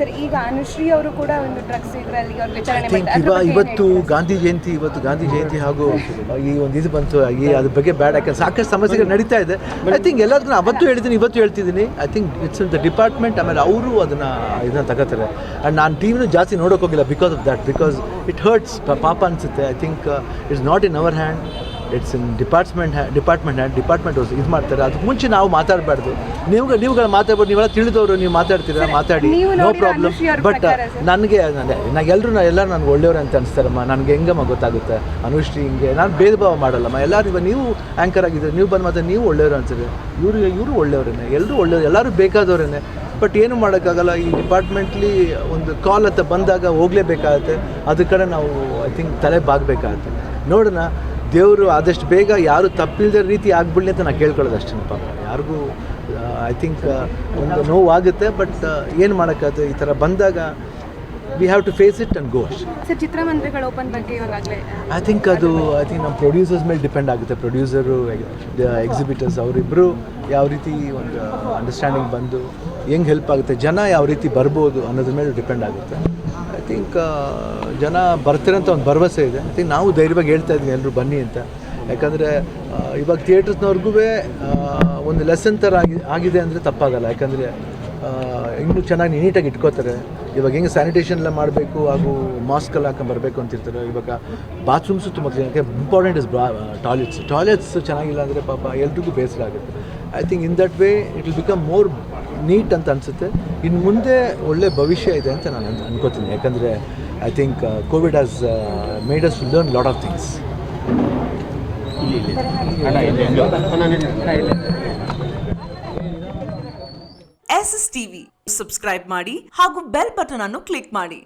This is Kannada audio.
ಸರ್ ಈಗ ಅನುಶ್ರೀ ಅವರು ಕೂಡ ಒಂದು ಡ್ರಗ್ಸ್ ಇದರಲ್ಲಿ ಅವ್ರು ವಿಚಾರಣೆ ಇವತ್ತು ಗಾಂಧಿ ಜಯಂತಿ ಹಾಗೂ ಈ ಒಂದು ಇದು ಬಂತು ಅದ್ರ ಬಗ್ಗೆ ಬ್ಯಾಡ್ ಯಾಕಂದ್ರೆ ಸಾಕಷ್ಟು ಸಮಸ್ಯೆಗಳು ನಡೀತಾ ಇದೆ. ಐ ಥಿಂಕ್ ಎಲ್ಲದನ್ನ ಅವತ್ತು ಹೇಳಿದ್ದೀನಿ ಇವತ್ತು ಹೇಳ್ತಿದ್ದೀನಿ. I think it's in the department. ಆಮೇಲೆ ಅವರು ಇದನ್ನು ತಗೋತಾರೆ. ಆ್ಯಂಡ್ ನಾನು ಟೀಮ್ನು ಜಾಸ್ತಿ ನೋಡೋಕೆ ಹೋಗಿಲ್ಲ because of that, because it hertz ಪಾಪ ಅನಿಸುತ್ತೆ. I think it's not in our hand, it's in department hand. Department ಇದು ಮಾಡ್ತಾರೆ. ಅದಕ್ಕೆ ಮುಂಚೆ ನಾವು ಮಾತಾಡಬಾರ್ದು. ನೀವುಗಳು ಮಾತಾಡ್ಬೋದು. ನೀವೆಲ್ಲ ತಿಳಿದವರು, ನೀವು ಮಾತಾಡ್ತೀರಾ, ಮಾತಾಡಿ, ನೋ ಪ್ರಾಬ್ಲಮ್. ಬಟ್ ನನಗೆ ಎಲ್ಲರೂ ನನಗೆ ಒಳ್ಳೆಯವರು ಅಂತ ಅನಿಸ್ತಾರಮ್ಮ. ನನಗೆ ಹೆಂಗಮ್ಮ ಗೊತ್ತಾಗುತ್ತೆ ಅನುಶ್ರೀ ಹಿಂಗೆ. ನಾನು ಭೇದ ಭಾವ ಮಾಡಲ್ಲಮ್ಮ. ಎಲ್ಲರೂ ನೀವು ಆ್ಯಂಕರ್ ಆಗಿದ್ದಾರೆ, ನೀವು ಬಂದು ಮಾತ್ರ ನೀವು ಒಳ್ಳೆಯವರು ಅನ್ಸುತ್ತೆ. ಇವರು ಒಳ್ಳೆಯವರೇನೆ, ಎಲ್ಲರೂ ಒಳ್ಳೆಯವರು, ಎಲ್ಲರೂ ಬೇಕಾದವರೇನೆ. ಬಟ್ ಏನು ಮಾಡೋಕ್ಕಾಗಲ್ಲ. ಈ ಡಿಪಾರ್ಟ್ಮೆಂಟ್ಲಿ ಒಂದು ಕಾಲ್ ಅಂತ ಬಂದಾಗ ಹೋಗಲೇಬೇಕಾಗತ್ತೆ. ಅದ್ರ ಕಡೆ ನಾವು ಐ ಥಿಂಕ್ ತಲೆ ಬಾಗಬೇಕಾಗತ್ತೆ. ನೋಡೋಣ, ದೇವರು ಆದಷ್ಟು ಬೇಗ ಯಾರು ತಪ್ಪಿಲ್ಲದ ರೀತಿ ಆಗ್ಬಿಡಲಿ ಅಂತ ನಾನು ಕೇಳ್ಕೊಳ್ಳೋದು ಅಷ್ಟೇ. ಪಾಪ ಯಾರಿಗೂ ಐ ಥಿಂಕ್ ಒಂದು ನೋವಾಗುತ್ತೆ. ಬಟ್ ಏನು ಮಾಡೋಕ್ಕಾಗುತ್ತೆ, ಈ ಥರ ಬಂದಾಗ we have to face it and go ಅಷ್ಟೇ. ಸರ್ ಚಿತ್ರಮಂದಿರಗಳ ಓಪನ್ ಬಗ್ಗೆ ಇವಾಗಲೇ ಐ ಥಿಂಕ್ ನಮ್ಮ ಪ್ರೊಡ್ಯೂಸರ್ಸ್ ಮೇಲೆ ಡಿಪೆಂಡ್ ಆಗುತ್ತೆ. ಪ್ರೊಡ್ಯೂಸರು, ಎಕ್ಸಿಬಿಟರ್ಸ್ ಅವರಿಬ್ಬರು ಯಾವ ರೀತಿ ಒಂದು ಅಂಡರ್ಸ್ಟ್ಯಾಂಡಿಂಗ್ ಬಂದು ಹೆಂಗೆ ಹೆಲ್ಪ್ ಆಗುತ್ತೆ, ಜನ ಯಾವ ರೀತಿ ಬರ್ಬೋದು ಅನ್ನೋದ್ರ ಮೇಲೆ ಡಿಪೆಂಡ್ ಆಗುತ್ತೆ. ಐ ಥಿಂಕ್ ಜನ ಬರ್ತಾರೆ ಅಂತ ಒಂದು ಭರವಸೆ ಇದೆ. ಐ ಥಿಂಕ್ ನಾವು ಧೈರ್ಯವಾಗಿ ಹೇಳ್ತಾ ಇದ್ವಿ ಎಲ್ಲರೂ ಬನ್ನಿ ಅಂತ. ಯಾಕಂದರೆ ಇವಾಗ ಥಿಯೇಟರ್ಸ್ನವ್ರಿಗೂ ಒಂದು ಲೆಸನ್ ಥರ ಆಗಿದೆ ಅಂದರೆ ತಪ್ಪಾಗಲ್ಲ. ಯಾಕಂದರೆ ಇನ್ನೂ ಚೆನ್ನಾಗಿ ನೀಟಾಗಿ ಇಟ್ಕೋತಾರೆ. ಇವಾಗ ಹೆಂಗೆ ಸ್ಯಾನಿಟೇಷನ್ ಎಲ್ಲ ಮಾಡಬೇಕು ಹಾಗೂ ಮಾಸ್ಕೆಲ್ಲ ಹಾಕೊಂಡು ಬರಬೇಕು ಅಂತಿರ್ತಾರೆ. ಇವಾಗ ಬಾತ್ರೂಮ್ಸು ತುಂಬ ಇಂಪಾರ್ಟೆಂಟ್ ಇಸ್ ಟಾಯ್ಲೆಟ್ಸ್ ಚೆನ್ನಾಗಿಲ್ಲ ಅಂದರೆ ಪಾಪ ಎಲ್ರಿಗೂ ಬೇಸರ ಆಗುತ್ತೆ. I think in that way it will become more neat ಅಂತ ಅನಿಸುತ್ತೆ. ಇನ್ನು ಮುಂದೆ ಒಳ್ಳೆ ಭವಿಷ್ಯ ಇದೆ ಅಂತ ನಾನು ಅನ್ಕೋತೀನಿ. ಯಾಕಂದರೆ I think covid has made us to learn lot of things. SSTV subscribe ಮಾಡಿ ಹಾಗೂ ಬೆಲ್ ಬಟನ್ ಅನ್ನು ಕ್ಲಿಕ್ ಮಾಡಿ.